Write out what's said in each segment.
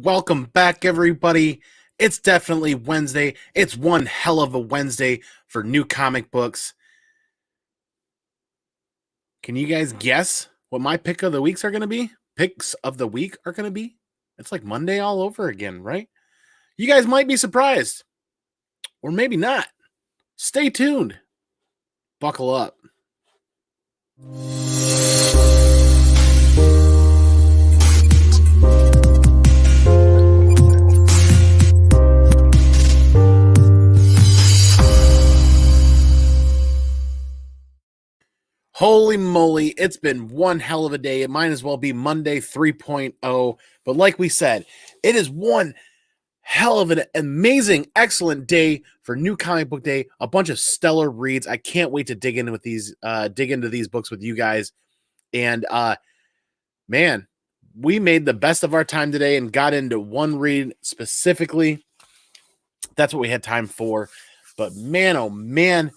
Welcome back, everybody. It's definitely Wednesday. It's one hell of a Wednesday for new comic books. Can you guys guess what my pick of the weeks are going to be? Picks of the week are going to be? It's like Monday all over again, right? You guys might be surprised, or maybe not. Stay tuned. Buckle up. Holy moly, it's been one hell of a day. It might as well be Monday 3.0. But like we said, it is one hell of an amazing, excellent day for New Comic Book Day. A bunch of stellar reads. I can't wait to dig into these books with you guys. And man, we made the best of our time today and got into one read specifically. That's what we had time for. But man, oh man,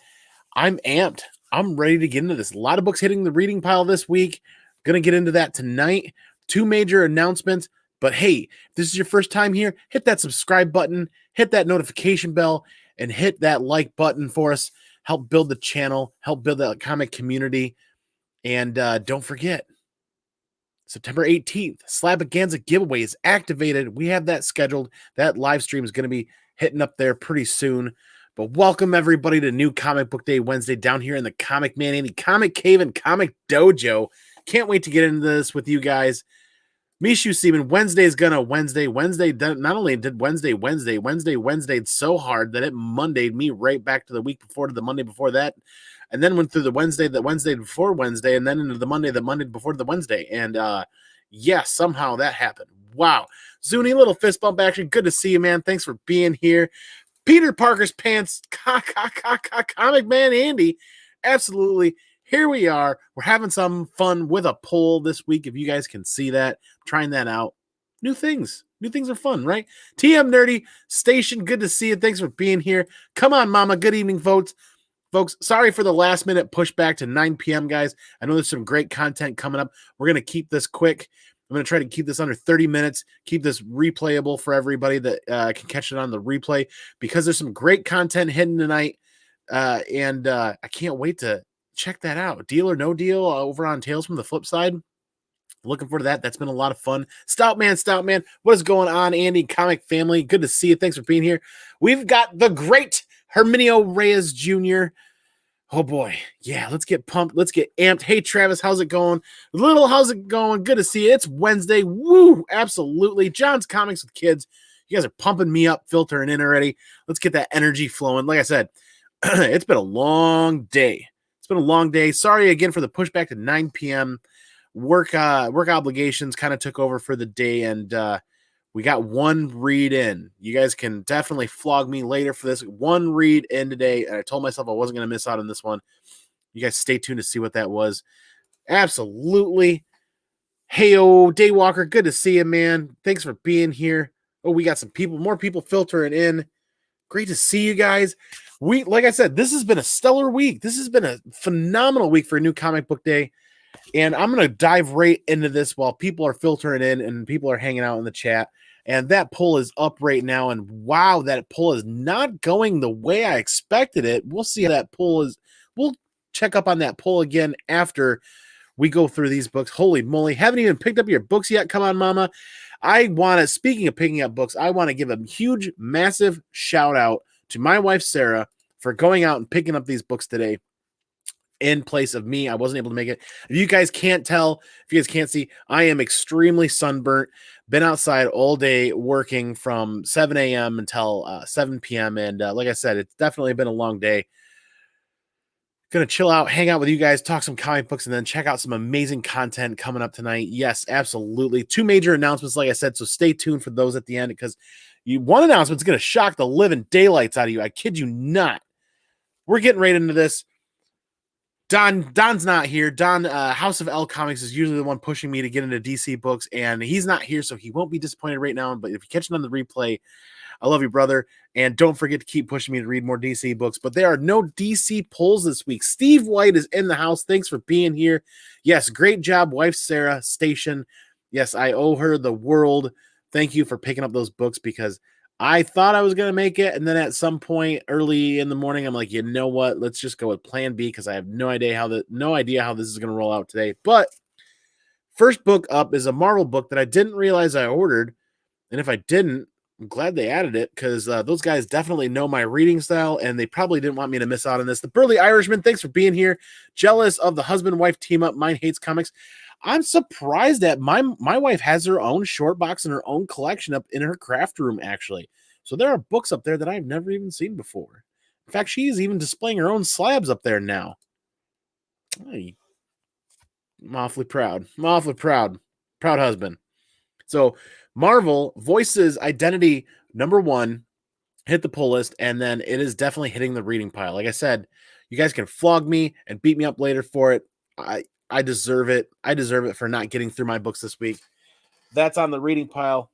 I'm amped. I'm ready to get into this. A lot of books hitting the reading pile this week. Going to get into that tonight. Two major announcements. But hey, if this is your first time here, hit that subscribe button, hit that notification bell, and hit that like button for us. Help build the channel, help build that comic community. And don't forget, September 18th, Slavaganza giveaway is activated. We have that scheduled. That live stream is going to be hitting up there pretty soon. But welcome everybody to New Comic Book Day Wednesday down here in the ComicManAndy Comic Cave and Comic Dojo. Can't wait to get into this with you guys. Mishu Seaman, Wednesday is gonna Wednesday. Not only did Wednesdayed so hard that it Mondayed me right back to the week before, to the Monday before that, and then went through the Wednesday before Wednesday, and then into the Monday before the Wednesday. And yeah, somehow that happened. Wow. Zuni, little fist bump action. Good to see you, man. Thanks for being here. Peter Parker's Pants, ComicManAndy. Absolutely. Here we are. We're having some fun with a poll this week. If you guys can see that, trying that out. New things are fun, right? TM Nerdy Station, good to see you. Thanks for being here. Come on, mama. Good evening, folks. Sorry for the last minute pushback to 9 p.m., guys. I know there's some great content coming up. We're going to keep this quick. I'm going to try to keep this under 30 minutes, keep this replayable for everybody that can catch it on the replay, because there's some great content hidden tonight. And I can't wait to check that out. Deal or No Deal over on Tales from the Flip Side. Looking forward to that. That's been a lot of fun. Stoutman, what is going on, Andy? Comic family, good to see you. Thanks for being here. We've got the great Herminio Reyes Jr. Oh boy, yeah, let's get pumped. Let's get amped. Hey, Travis, how's it going? How's it going? Good to see you. It's Wednesday. Woo, absolutely. John's Comics with Kids. You guys are pumping me up, filtering in already. Let's get that energy flowing. Like I said, it's been a long day. Sorry again for the pushback to 9 p.m. Work obligations kind of took over for the day, and we got one read in. You guys can definitely flog me later for this. One read in today, and I told myself I wasn't going to miss out on this one. You guys stay tuned to see what that was. Absolutely. Hey-o, Daywalker, good to see you, man. Thanks for being here. Oh, we got more people filtering in. Great to see you guys. Like I said, this has been a stellar week. This has been a phenomenal week for a New Comic Book Day. And I'm going to dive right into this while people are filtering in and people are hanging out in the chat. And that poll is up right now. And wow, that poll is not going the way I expected it. We'll see how that poll is. We'll check up on that poll again after we go through these books. Holy moly. Haven't even picked up your books yet. Come on, mama. Speaking of picking up books, I want to give a huge, massive shout out to my wife, Sarah, for going out and picking up these books today in place of me. I wasn't able to make it. If you guys can't tell, if you guys can't see, I am extremely sunburnt. Been outside all day working from 7 a.m. until 7 p.m. And like I said, it's definitely been a long day. Gonna chill out, hang out with you guys, talk some comic books, and then check out some amazing content coming up tonight. Yes, absolutely. Two major announcements, like I said, so stay tuned for those at the end, because one announcement is going to shock the living daylights out of you. I kid you not. We're getting right into this. Don's not here. Don, House of L Comics, is usually the one pushing me to get into DC books, and he's not here, so he won't be disappointed right now. But if you catch it on the replay, I love you, brother. And don't forget to keep pushing me to read more DC books. But there are no DC polls this week. Steve White is in the house. Thanks for being here. Yes, great job, wife Sarah Station. Yes, I owe her the world thank you for picking up those books because I thought I was going to make it. And then at some point early in the morning, I'm like, you know what? Let's just go with plan B because I have no idea how this is going to roll out today. But first book up is a Marvel book that I didn't realize I ordered. And if I didn't, I'm glad they added it because those guys definitely know my reading style and they probably didn't want me to miss out on this. The Burly Irishman, thanks for being here. Jealous of the husband-wife team up. Mine hates comics. I'm surprised that my wife has her own short box and her own collection up in her craft room, actually. So there are books up there that I've never even seen before. In fact, she's even displaying her own slabs up there now. Hey, I'm awfully proud. I'm awfully proud. Proud husband. So Marvel Voices Identity #1 hit the pull list, and then it is definitely hitting the reading pile. Like I said, you guys can flog me and beat me up later for it. I deserve it. I deserve it for not getting through my books this week. That's on the reading pile.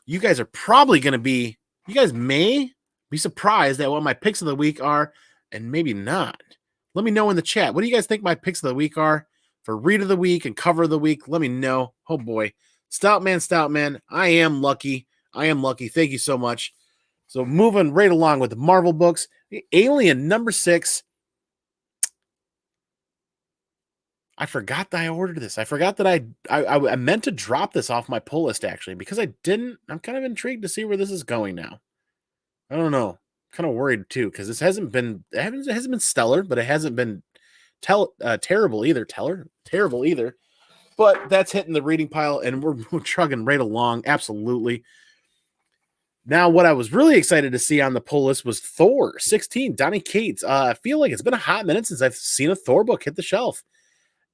You guys are probably going to be, you guys may be surprised at what my picks of the week are, and maybe not. Let me know in the chat. What do you guys think my picks of the week are for read of the week and cover of the week? Let me know. Oh boy. Stout man. I am lucky. Thank you so much. So moving right along with the Marvel books, Alien #6. I forgot that I ordered this. I forgot that I meant to drop this off my pull list actually because I didn't. I'm kind of intrigued to see where this is going now. I don't know. Kind of worried too because this hasn't been stellar, but it hasn't been terrible either. Terrible either. But that's hitting the reading pile, and we're chugging right along. Absolutely. Now, what I was really excited to see on the pull list was Thor 16, Donny Cates. I feel like it's been a hot minute since I've seen a Thor book hit the shelf.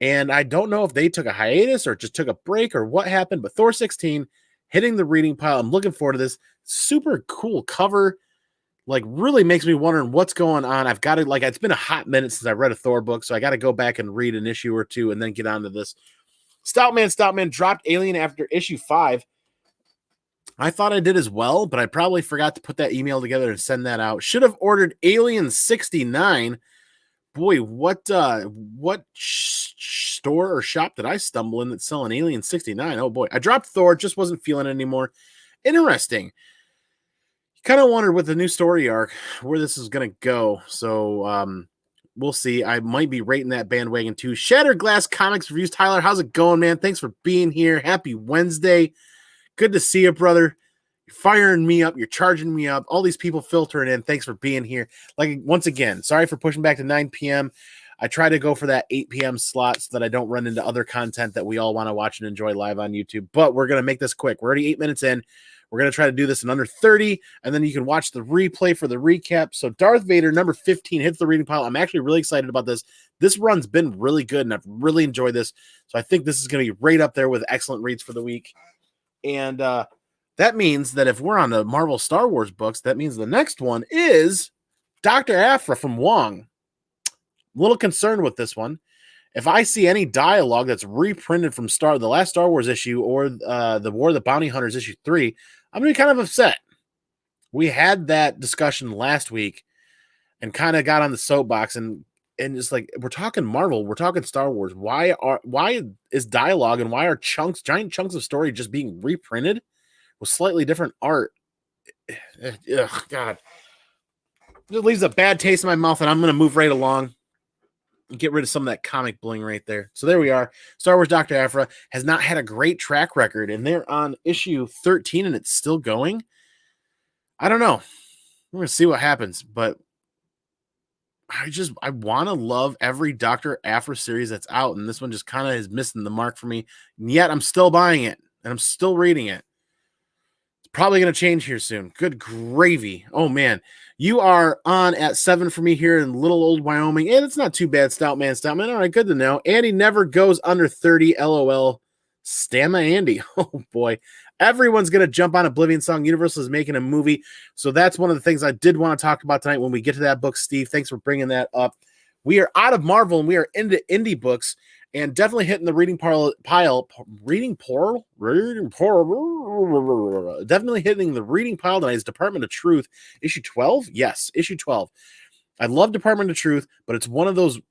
And I don't know if they took a hiatus or just took a break or what happened, but Thor 16 hitting the reading pile. I'm looking forward to this. Super cool cover. Like, really makes me wondering what's going on. I've got to, like, it's been a hot minute since I read a Thor book, so I got to go back and read an issue or two and then get onto this. Stoutman dropped Alien after issue 5. I thought I did as well, but I probably forgot to put that email together and send that out. Should have ordered Alien 69. Boy, what store or shop did I stumble in that's selling Alien 69? Oh boy, I dropped Thor, just wasn't feeling it anymore. Interesting. Kind of wondered with the new story arc where this is going to go. So we'll see. I might be rating that bandwagon too. Shattered Glass Comics Reviews. Tyler, how's it going, man? Thanks for being here. Happy Wednesday. Good to see you, brother. You're firing me up. You're charging me up. All these people filtering in. Thanks for being here. Like, once again, sorry for pushing back to 9 p.m. I try to go for that 8 p.m. slot so that I don't run into other content that we all want to watch and enjoy live on YouTube. But we're going to make this quick. We're already 8 minutes in. We're going to try to do this in under 30, and then you can watch the replay for the recap. So Darth Vader, #15, hits the reading pile. I'm actually really excited about this. This run's been really good, and I've really enjoyed this. So I think this is going to be right up there with excellent reads for the week. And that means that if we're on the Marvel Star Wars books, that means the next one is Dr. Aphra from Wong. I'm a little concerned with this one. If I see any dialogue that's reprinted from the last Star Wars issue or the War of the Bounty Hunters issue 3, I'm going to be kind of upset. We had that discussion last week and kind of got on the soapbox and it's like, we're talking Marvel, we're talking Star Wars. Why is dialogue and why are giant chunks of story just being reprinted with slightly different art? Ugh, God. It leaves a bad taste in my mouth, and I'm going to move right along. Get rid of some of that comic bling right there. So there we are. Star Wars Dr. Aphra has not had a great track record, and they're on issue 13, and it's still going. I don't know. We're going to see what happens, but I want to love every Dr. Aphra series that's out, and this one just kind of is missing the mark for me, and yet I'm still buying it, and I'm still reading it. It's probably going to change here soon. Good gravy. Oh, man. You are on at 7 for me here in little old Wyoming. And it's not too bad, Stoutman. All right, good to know. Andy never goes under 30. LOL. ComicManAndy. Oh, boy. Everyone's going to jump on Oblivion Song. Universal is making a movie. So that's one of the things I did want to talk about tonight when we get to that book, Steve. Thanks for bringing that up. We are out of Marvel and we are into indie books and definitely hitting the reading pile. Definitely hitting the reading pile tonight is Department of Truth, issue 12. Yes, issue 12. I love Department of Truth, but it's one of those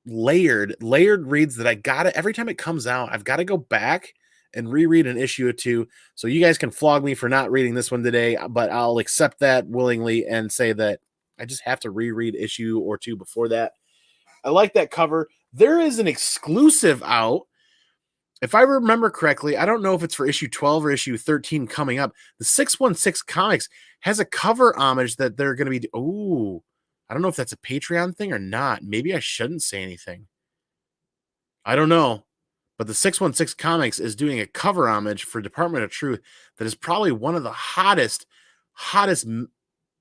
layered reads that I gotta, every time it comes out, I've got to go back and reread an issue or two. So you guys can flog me for not reading this one today, but I'll accept that willingly and say that I just have to reread issue or two before that. I like that cover. There is an exclusive out. If I remember correctly, I don't know if it's for issue 12 or issue 13 coming up. The 616 Comics has a cover homage that they're going to be. Oh, I don't know if that's a Patreon thing or not. Maybe I shouldn't say anything. I don't know. But the 616 Comics is doing a cover homage for Department of Truth that is probably one of the hottest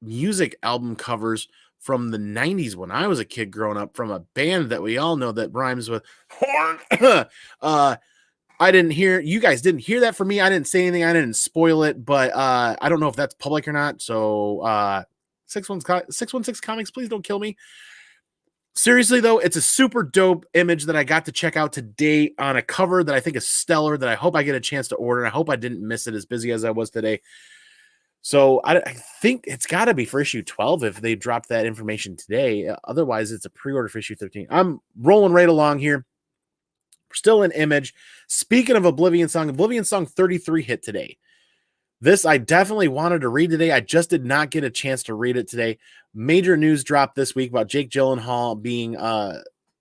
music album covers from the 90s when I was a kid growing up, from a band that we all know that rhymes with horn. You guys didn't hear that from me. I didn't say anything. I didn't spoil it, but I don't know if that's public or not. So 616 Comics, please don't kill me. Seriously, though, it's a super dope image that I got to check out today on a cover that I think is stellar, that I hope I get a chance to order. I hope I didn't miss it as busy as I was today. So I think it's got to be for issue 12 if they dropped that information today. Otherwise, it's a pre-order for issue 13. I'm rolling right along here. We're still in Image. Speaking of Oblivion Song 33 hit today. This I definitely wanted to read today. I just did not get a chance to read it today. Major news dropped this week about Jake Gyllenhaal being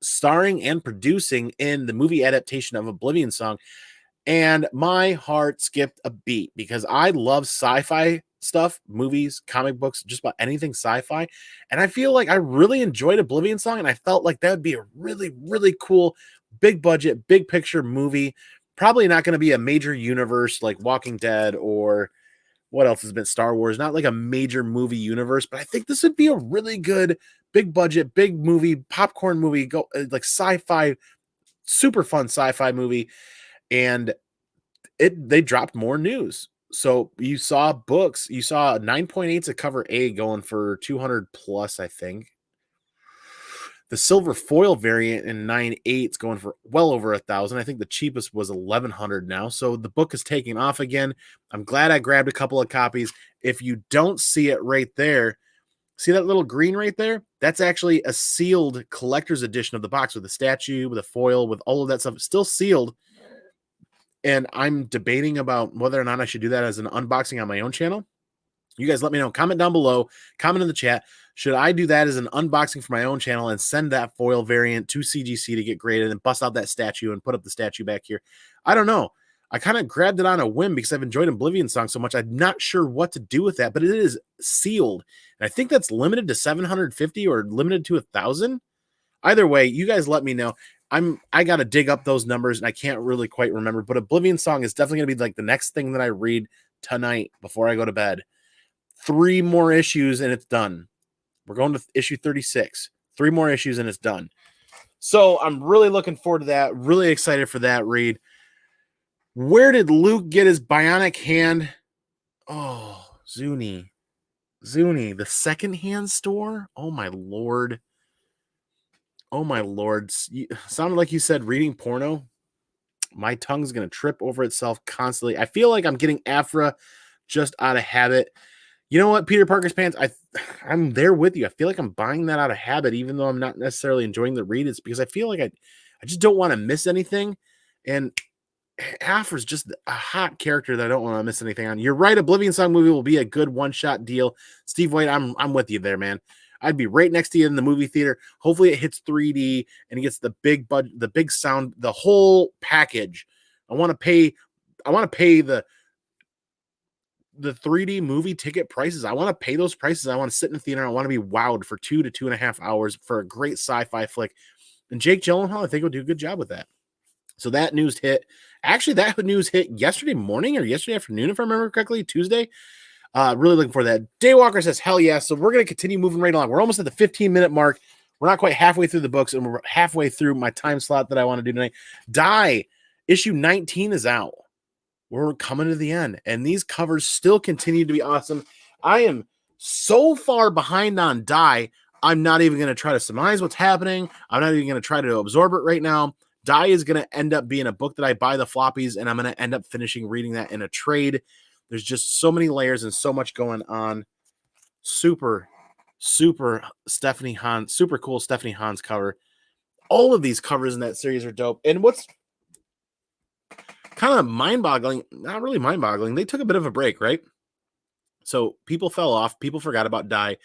starring and producing in the movie adaptation of Oblivion Song. And my heart skipped a beat because I love sci-fi stuff, movies, comic books, just about anything sci-fi. And I feel like I really enjoyed Oblivion Song, and I felt like that would be a really, really cool, big budget, big picture movie. Probably not going to be a major universe like Walking Dead or what else has been Star Wars, not like a major movie universe, but I think this would be a really good big budget, big movie, popcorn movie, go like sci-fi, super fun sci-fi movie. And they dropped more news. So you saw books, you saw 9.8 to cover A going for 200 plus, I think. The silver foil variant in 9.8 going for well over 1,000. I think the cheapest was 1,100 now. So the book is taking off again. I'm glad I grabbed a couple of copies. If you don't see it right there, see that little green right there? That's actually a sealed collector's edition of the box with a statue, with a foil, with all of that stuff. It's still sealed. And I'm debating about whether or not I should do that as an unboxing on my own channel. You guys let me know. Comment down below. Comment in the chat. Should I do that as an unboxing for my own channel and send that foil variant to CGC to get graded and bust out that statue and put up the statue back here? I don't know. I kind of grabbed it on a whim because I've enjoyed Oblivion Song so much. I'm not sure what to do with that, but it is sealed. And I think that's limited to 750 or limited to 1,000. Either way, you guys let me know. I got to dig up those numbers, and I can't really quite remember. But Oblivion Song is definitely going to be like the next thing that I read tonight before I go to bed. 3 more issues, and it's done. We're going to issue 36. 3 more issues, and it's done. So I'm really looking forward to that. Really excited for that read. Where did Luke get his bionic hand? Oh, Zuni. The secondhand store? Oh, my Lord. Oh, my Lord. Sounded like you said reading porno. My tongue's going to trip over itself constantly. I feel like I'm getting Afra just out of habit. You know what, Peter Parker's Pants? I'm there with you. I feel like I'm buying that out of habit, even though I'm not necessarily enjoying the read. It's because I feel like I just don't want to miss anything. And Afra's just a hot character that I don't want to miss anything on. You're right. Oblivion Song movie will be a good one-shot deal. Steve White, I'm with you there, man. I'd be right next to you in the movie theater. Hopefully it hits 3D and it gets the big budget, the big sound, the whole package. I want to pay the 3D movie ticket prices. I want to pay those prices. I want to sit in the theater. I want to be wowed for 2 to 2.5 hours for a great sci-fi flick. And Jake Gyllenhaal, I think, will do a good job with that. So that news hit. Actually, that news hit yesterday morning or yesterday afternoon, if I remember correctly, Tuesday. Really looking for that. Daywalker says, hell yeah. So we're going to continue moving right along. We're almost at the 15-minute mark. We're not quite halfway through the books, and we're halfway through my time slot that I want to do tonight. Die, issue 19 is out. We're coming to the end, and these covers still continue to be awesome. I am so far behind on Die, I'm not even going to try to surmise what's happening. I'm not even going to try to absorb it right now. Die is going to end up being a book that I buy the floppies, and I'm going to end up finishing reading that in a trade. There's just so many layers and so much going on. Super Stephanie Hans, super cool Stephanie Hans cover. All of these covers in that series are dope. And what's kind of mind-boggling. Not really mind-boggling. They took a bit of a break, right? So people fell off. People forgot about Die.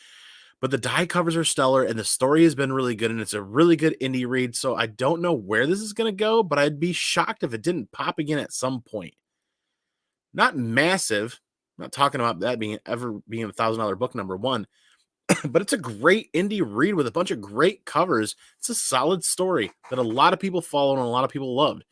But the Die covers are stellar, and the story has been really good, and it's a really good indie read. So I don't know where this is going to go, but I'd be shocked if it didn't pop again at some point. Not massive. I'm not talking about that being $1,000 book number one, but it's a great indie read with a bunch of great covers. It's a solid story that a lot of people followed and a lot of people loved.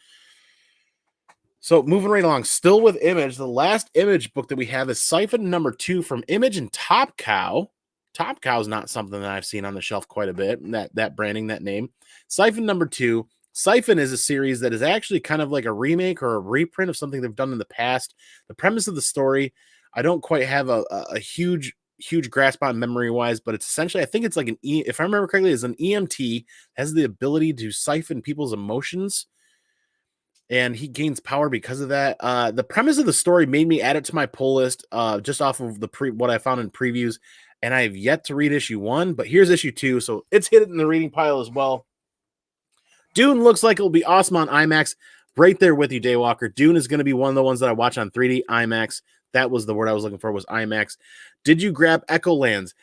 So moving right along, still with Image, the last Image book that we have is Siphon number 2 from Image and Top Cow. Top Cow is not something that I've seen on the shelf quite a bit, that branding, that name. Siphon number 2. Siphon is a series that is actually kind of like a remake or a reprint of something they've done in the past. The premise of the story, I don't quite have a huge grasp on memory-wise, but it's essentially, I think it's like if I remember correctly, it's an EMT, has the ability to siphon people's emotions, and he gains power because of that. The premise of the story made me add it to my pull list just off of what I found in previews, and I have yet to read issue 1, but here's issue 2, so it's hit it in the reading pile as well. Dune looks like it'll be awesome on IMAX. Right there with you, Daywalker. Dune is going to be one of the ones that I watch on 3D IMAX. That was the word I was looking for, was IMAX. Did you grab Echolands?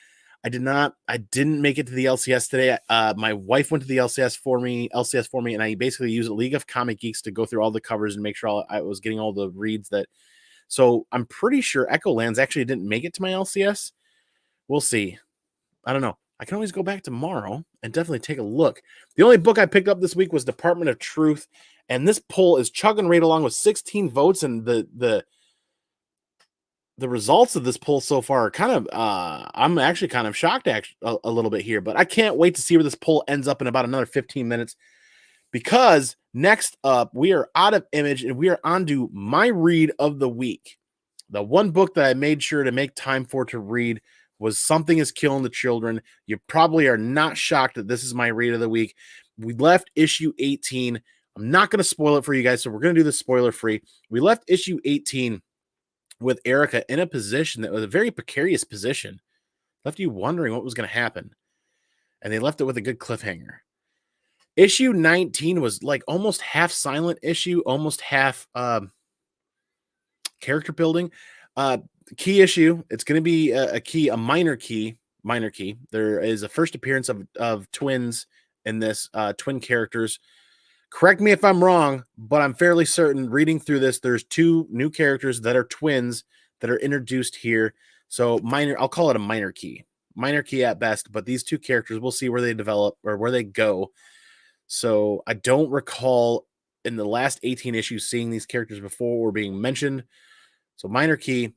I did not. I didn't make it to the LCS today. My wife went to the LCS for me, and I basically used a League of Comic Geeks to go through all the covers and make sure I was getting all the reads that. So I'm pretty sure Echolands actually didn't make it to my LCS. We'll see. I don't know. I can always go back tomorrow and definitely take a look. The only book I picked up this week was Department of Truth, and this poll is chugging right along with 16 votes, and the results of this poll so far are kind of, I'm actually kind of shocked a little bit here, but I can't wait to see where this poll ends up in about another 15 minutes, because next up, we are out of Image, and we are on to my read of the week. The one book that I made sure to make time for to read was Something is Killing the Children. You probably are not shocked that this is my read of the week. We left issue 18. I'm not going to spoil it for you guys, so we're going to do this spoiler free. We left issue 18 with Erica in a position that was a very precarious position. Left you wondering what was going to happen. And they left it with a good cliffhanger. Issue 19 was like almost half silent issue, almost half character building. Key issue. It's going to be a minor key. There is a first appearance of twins in this, twin characters. Correct me if I'm wrong, but I'm fairly certain reading through this, there's 2 new characters that are twins that are introduced here. So I'll call it a minor key at best, but these 2 characters, we'll see where they develop or where they go. So I don't recall in the last 18 issues seeing these characters before or being mentioned. So minor key.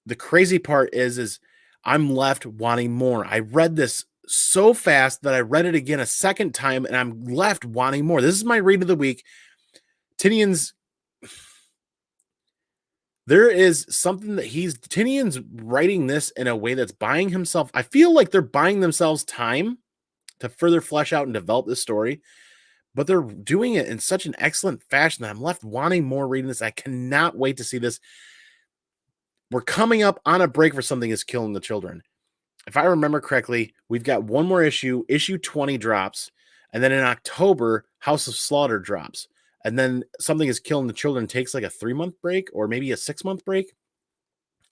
The crazy part is I'm left wanting more. I read this so fast that I read it again a second time, and I'm left wanting more. This is my read of the week. Tinian's, there is something that Tinian's writing this in a way that's buying himself. I feel like they're buying themselves time to further flesh out and develop this story, but they're doing it in such an excellent fashion that I'm left wanting more reading this. I cannot wait to see this. We're coming up on a break for Something is Killing the Children. If I remember correctly, we've got one more issue. Issue 20 drops. And then in October, House of Slaughter drops. And then Something is Killing the Children takes like a 3-month break or maybe a 6-month break.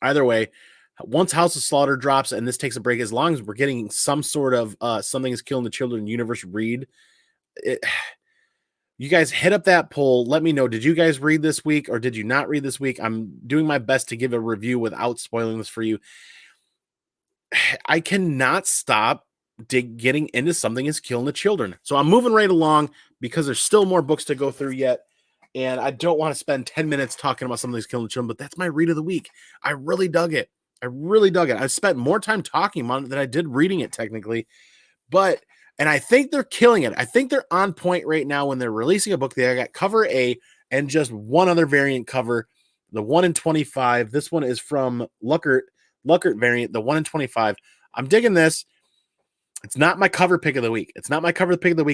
Either way, once House of Slaughter drops and this takes a break, as long as we're getting some sort of Something is Killing the Children universe read, you guys hit up that poll. Let me know. Did you guys read this week or did you not read this week? I'm doing my best to give a review without spoiling this for you. I cannot stop getting into Something is Killing the Children. So I'm moving right along because there's still more books to go through yet. And I don't want to spend 10 minutes talking about Something is Killing the Children, but that's my read of the week. I really dug it. I spent more time talking about it than I did reading it technically. And I think they're killing it. I think they're on point right now when they're releasing a book. They got cover A and just one other variant cover, the 1 in 25. This one is from Luckert variant, the 1 in 25. I'm digging this. It's not my cover pick of the week.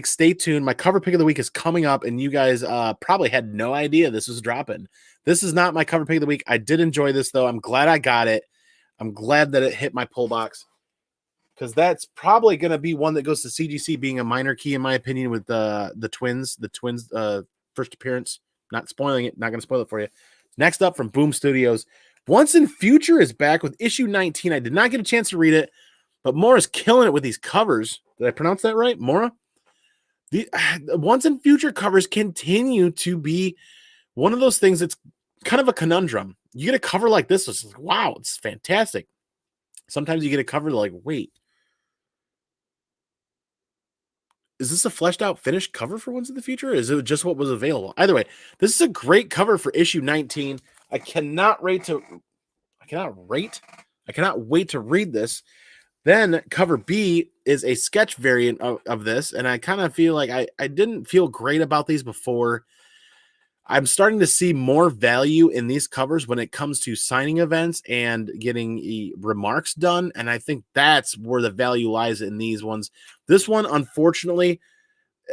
Stay tuned. My cover pick of the week is coming up, and you guys probably had no idea this was dropping. This is not my cover pick of the week. I did enjoy this, though. I'm glad I got it. I'm glad that it hit my pull box, because that's probably going to be one that goes to CGC being a minor key, in my opinion, with the twins first appearance. Not spoiling it. Not going to spoil it for you. Next up from Boom Studios, Once in Future is back with issue 19. I did not get a chance to read it, but Mora's killing it with these covers. Did I pronounce that right? Mora? The Once in Future covers continue to be one of those things that's kind of a conundrum. You get a cover like this, it's like, wow, it's fantastic. Sometimes you get a cover like, wait, is this a fleshed out finished cover for Once in the Future? Or is it just what was available? Either way, this is a great cover for issue 19. I cannot wait to read this. Then cover B is a sketch variant of this, and I kind of feel like I didn't feel great about these before. I'm starting to see more value in these covers when it comes to signing events and getting remarks done, and I think that's where the value lies in these ones. This one, unfortunately,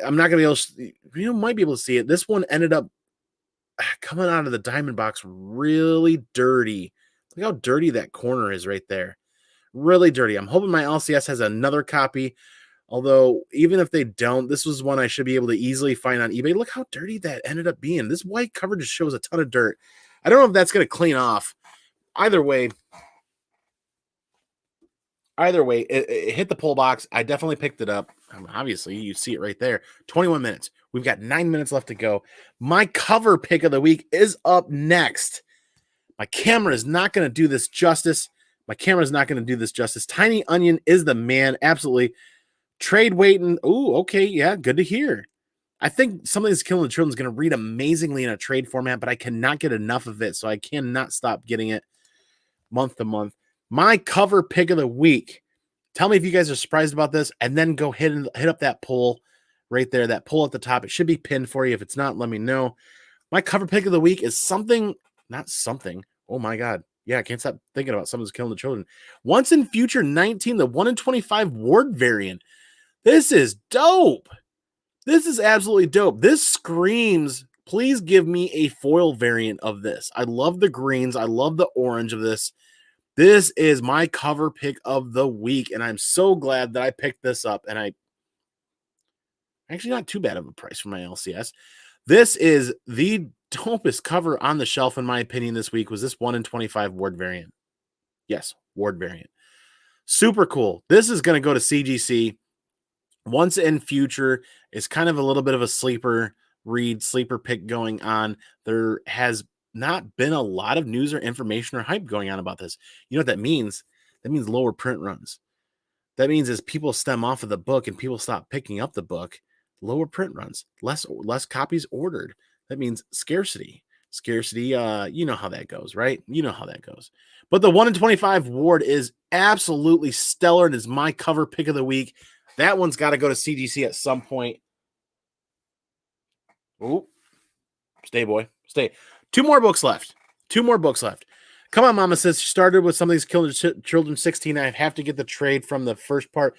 I'm not going to be able to, you might be able to see it. This one ended up coming out of the diamond box really dirty. Look how dirty that corner is right there. Really dirty. I'm hoping my LCS has another copy. Although, even if they don't, this was one I should be able to easily find on eBay. Look how dirty that ended up being. This white cover just shows a ton of dirt. I don't know if that's going to clean off. Either way, it hit the pull box. I definitely picked it up. Obviously, you see it right there. 21 minutes. We've got 9 minutes left to go. My cover pick of the week is up next. My camera is not going to do this justice. Tiny Onion is the man. Absolutely. Trade waiting. Oh, okay. Yeah, good to hear. I think Something's Killing the Children is going to read amazingly in a trade format, but I cannot get enough of it, so I cannot stop getting it month to month. My cover pick of the week. Tell me if you guys are surprised about this, and then go hit up that poll right there, that poll at the top. It should be pinned for you. If it's not, let me know. My cover pick of the week is not something. Oh my God. Yeah, I can't stop thinking about Something's Killing the Children. Once in Future 19, the 1 in 25 Ward variant. This is dope. This is absolutely dope. This screams, please give me a foil variant of this. I love the greens. I love the orange of this. This is my cover pick of the week, and I'm so glad that I picked this up. And I actually not too bad of a price for my LCS. This is the dopest cover on the shelf, in my opinion, this week was this 1 in 25 Ward variant. Yes, Ward variant. Super cool. This is going to go to CGC. Once in Future is kind of a little bit of a sleeper pick going on. There has not been a lot of news or information or hype going on about this. You know what that means? That means lower print runs. That means as people stem off of the book and people stop picking up the book, lower print runs, less copies ordered. That means scarcity. You know how that goes, right? You know how that goes. But the 1 in 25 Ward is absolutely stellar. It is my cover pick of the week. That one's got to go to CGC at some point. Ooh. Stay, boy. Stay. Two more books left. Come on, Mama says she started with Something's Killing the Children 16. I have to get the trade from the first part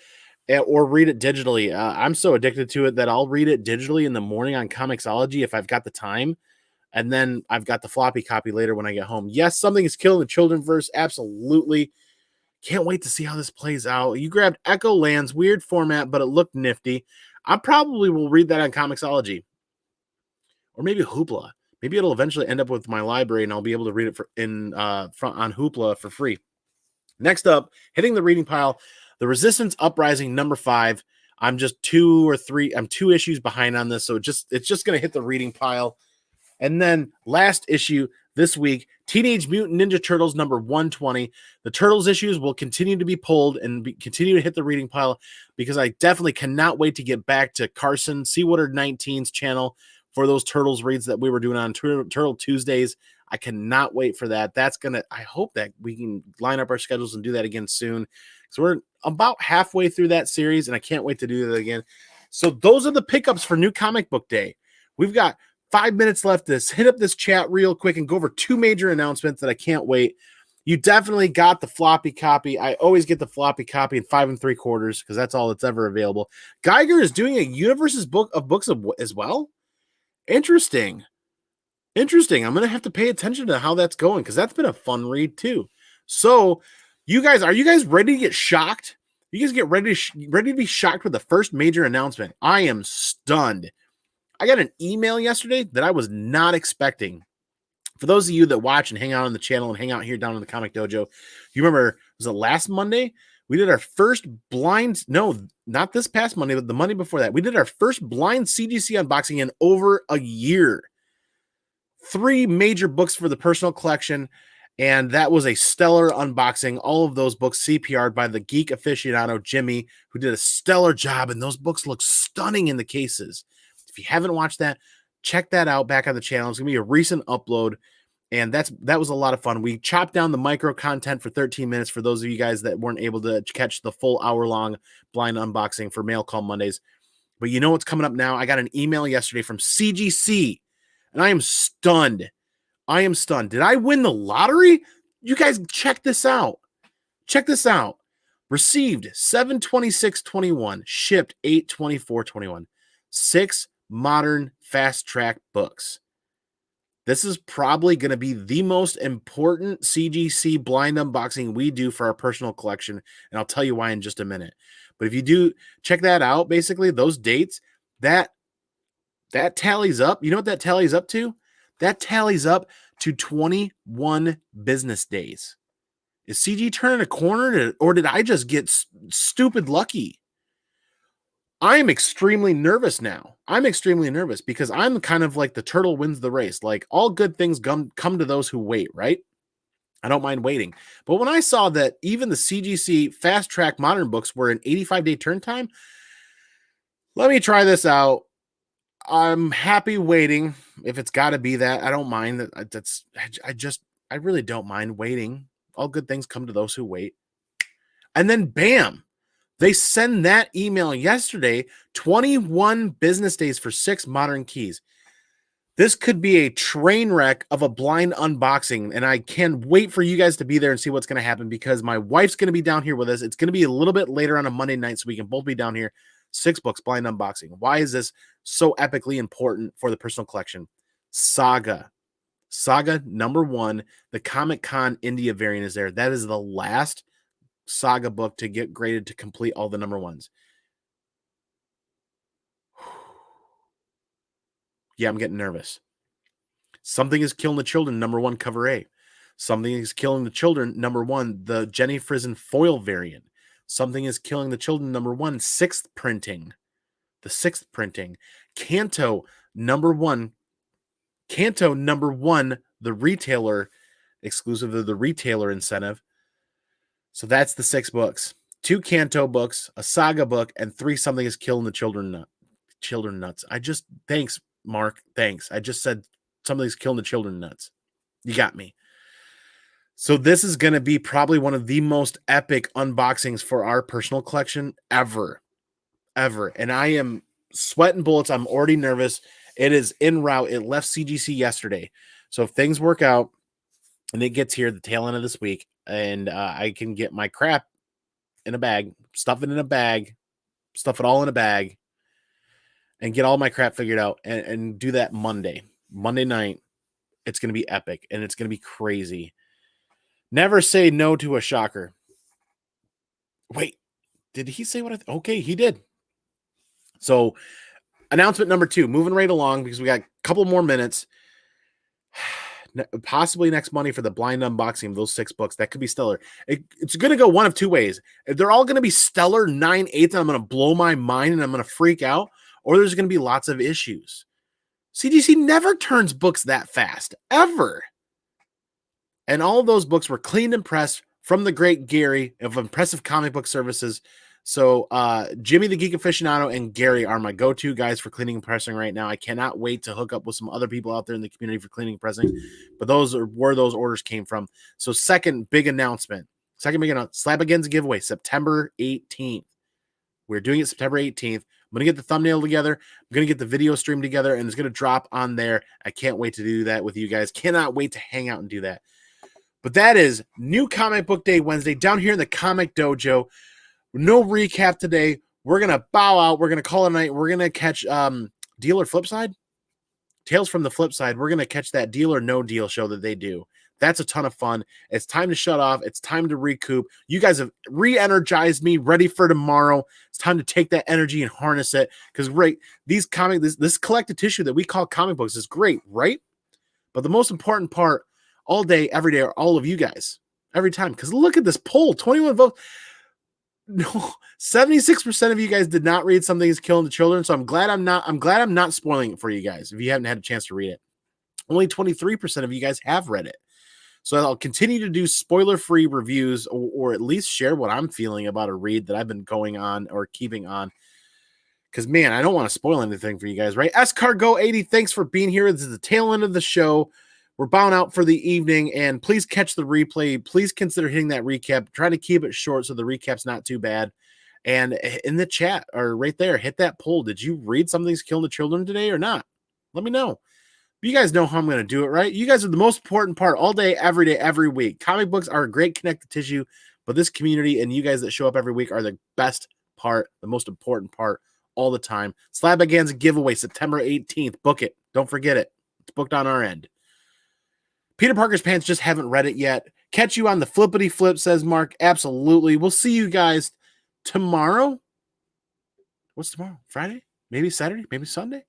or read it digitally. I'm so addicted to it that I'll read it digitally in the morning on Comixology if I've got the time. And then I've got the floppy copy later when I get home. Yes, Something is Killing the Children verse. Absolutely. Can't wait to see how this plays out. You grabbed Echo Lands, weird format, but it looked nifty. I probably will read that on Comixology. Or maybe Hoopla. Maybe it'll eventually end up with my library and I'll be able to read it on Hoopla for free. Next up, hitting the reading pile, The Resistance Uprising number 5. I'm just 2 issues behind on this, so it's just going to hit the reading pile. And then last issue this week, Teenage Mutant Ninja Turtles number 120. The Turtles issues will continue to be pulled and continue to hit the reading pile because I definitely cannot wait to get back to Carson Seawater 19's channel for those Turtles reads that we were doing on Turtle Tuesdays. I cannot wait for that. I hope that we can line up our schedules and do that again soon. So we're about halfway through that series, and I can't wait to do that again. So those are the pickups for New Comic Book Day. We've got 5 minutes left to hit up this chat real quick and go over 2 major announcements that I can't wait. You definitely got the floppy copy. I always get the floppy copy in 5 3/4 because that's all that's ever available. Geiger is doing a Universes book of books as well. Interesting. I'm going to have to pay attention to how that's going because that's been a fun read too. So, are you guys ready to get shocked? You guys get ready to be shocked with the first major announcement. I am stunned. I got an email yesterday that I was not expecting. For those of you that watch and hang out on the channel and hang out here down in the Comic Dojo, you remember, was it last Monday? We did our first blind, no, not this past Monday, but the Monday before that. We did our first blind CGC unboxing in over a year. 3 major books for the personal collection, and that was a stellar unboxing. All of those books CPR'd by the geek aficionado Jimmy, who did a stellar job, and those books look stunning in the cases. If you haven't watched that, check that out back on the channel. It's gonna be a recent upload, and that was a lot of fun. We chopped down the micro content for 13 minutes for those of you guys that weren't able to catch the full hour-long blind unboxing for Mail Call Mondays. But you know what's coming up now? I got an email yesterday from CGC, and I am stunned. I am stunned. Did I win the lottery? You guys check this out. Check this out. Received 7/26/21, shipped 8/24/21. 6 modern fast track books. This is probably going to be the most important CGC blind unboxing we do for our personal collection, and I'll tell you why in just a minute. But if you do check that out, basically those dates, that tallies up. You know what that tallies up to? That tallies up to 21 business days. Is CG turning a corner, or did I just get stupid lucky? I am extremely nervous now. I'm extremely nervous because I'm kind of like the turtle wins the race. Like, all good things come to those who wait, right? I don't mind waiting. But when I saw that even the CGC fast track modern books were an 85-day turn time, let me try this out. I'm happy waiting. If it's got to be that, I don't mind that. I really don't mind waiting. All good things come to those who wait. And then bam, they send that email yesterday, 21 business days for 6 modern keys. This could be a train wreck of a blind unboxing, and I can't wait for you guys to be there and see what's going to happen, because my wife's going to be down here with us. It's going to be a little bit later on a Monday night, so we can both be down here. 6 books, blind unboxing. Why is this so epically important for the personal collection? Saga #1, the Comic India variant is there. That is the last Saga book to get graded to complete all the #1s. Yeah, I'm getting nervous. Something is Killing the Children, #1, cover A. Something is Killing the Children, #1, the Jenny Frison foil variant. Something is Killing the Children, #1, 6th printing. The 6th printing. Canto #1. Canto #1, the retailer, exclusive of the retailer incentive. So that's the 6 books. 2 Canto books, a Saga book, and 3 Something is Killing the Children nuts. Thanks, Mark. Thanks. I just said Something's Killing the Children nuts. You got me. So this is going to be probably one of the most epic unboxings for our personal collection ever. And I am sweating bullets. I'm already nervous. It is en route. It left CGC yesterday. So if things work out and it gets here the tail end of this week, and I can get my crap in a bag, stuff it in a bag, stuff it all in a bag, and get all my crap figured out, and do that Monday night, it's going to be epic, and it's going to be crazy. Never say no to a shocker. Wait, did he say what okay, he did. So announcement number 2, moving right along because we got a couple more minutes. Possibly next Monday for the blind unboxing of those 6 books. That could be stellar. It's going to go one of 2 ways. They're all going to be stellar 9/8, and I'm going to blow my mind and I'm going to freak out, or there's going to be lots of issues. CGC never turns books that fast, ever. And all of those books were cleaned and pressed from the great Gary of Impressive Comic Book Services. So Jimmy the Geek Aficionado and Gary are my go-to guys for cleaning and pressing right now. I cannot wait to hook up with some other people out there in the community for cleaning and pressing. But those are where those orders came from. So second big announcement. Slab Again's giveaway, September 18th. We're doing it September 18th. I'm going to get the thumbnail together. I'm going to get the video stream together, and it's going to drop on there. I can't wait to do that with you guys. Cannot wait to hang out and do that. But that is New Comic Book Day Wednesday down here in the Comic Dojo. No recap today. We're going to bow out. We're going to call it a night. We're going to catch Deal or Flip Side? Tales from the Flip Side. We're going to catch that Deal or No Deal show that they do. That's a ton of fun. It's time to shut off. It's time to recoup. You guys have re-energized me, ready for tomorrow. It's time to take that energy and harness it. Because this collective tissue that we call comic books is great, right? But the most important part all day, every day, are all of you guys. Every time. Because look at this poll. 21 votes. No, 76% of you guys did not read Something is Killing the Children. So I'm glad I'm not spoiling it for you guys if you haven't had a chance to read it. Only 23% of you guys have read it. So I'll continue to do spoiler-free reviews or at least share what I'm feeling about a read that I've been going on or keeping on. Because, man, I don't want to spoil anything for you guys, right? SCargo80, thanks for being here. This is the tail end of the show. We're bound out for the evening, and please catch the replay. Please consider hitting that recap. Try to keep it short so the recap's not too bad. And in the chat, or right there, hit that poll. Did you read Something's Killing the Children today or not? Let me know. You guys know how I'm going to do it, right? You guys are the most important part all day, every week. Comic books are a great connective tissue, but this community and you guys that show up every week are the best part, the most important part all the time. Slabbaganza giveaway, September 18th. Book it. Don't forget it. It's booked on our end. Peter Parker's Pants, just haven't read it yet. Catch you on the flippity flip, says Mark. Absolutely. We'll see you guys tomorrow. What's tomorrow? Friday? Maybe Saturday? Maybe Sunday?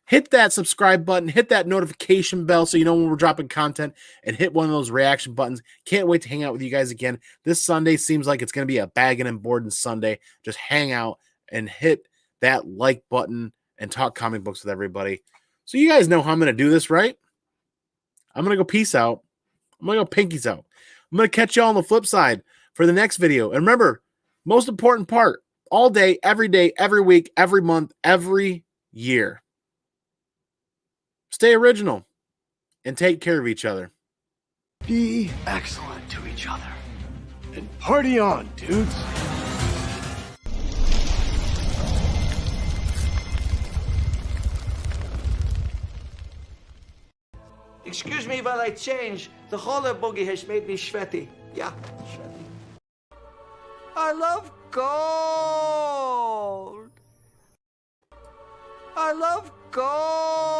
Hit that subscribe button, hit that notification bell so you know when we're dropping content, and hit one of those reaction buttons. Can't wait to hang out with you guys again. This Sunday seems like it's going to be a bagging and boarding Sunday. Just hang out and hit that like button and talk comic books with everybody. So you guys know how I'm going to do this, right? I'm going to go peace out. I'm going to go pinkies out. I'm going to catch y'all on the flip side for the next video. And remember, most important part, all day, every week, every month, every year. Stay original and take care of each other. Be excellent to each other. And party on, dudes. Excuse me while I change. The holler boogie has made me sweaty. Yeah, sweaty. I love gold. I love gold.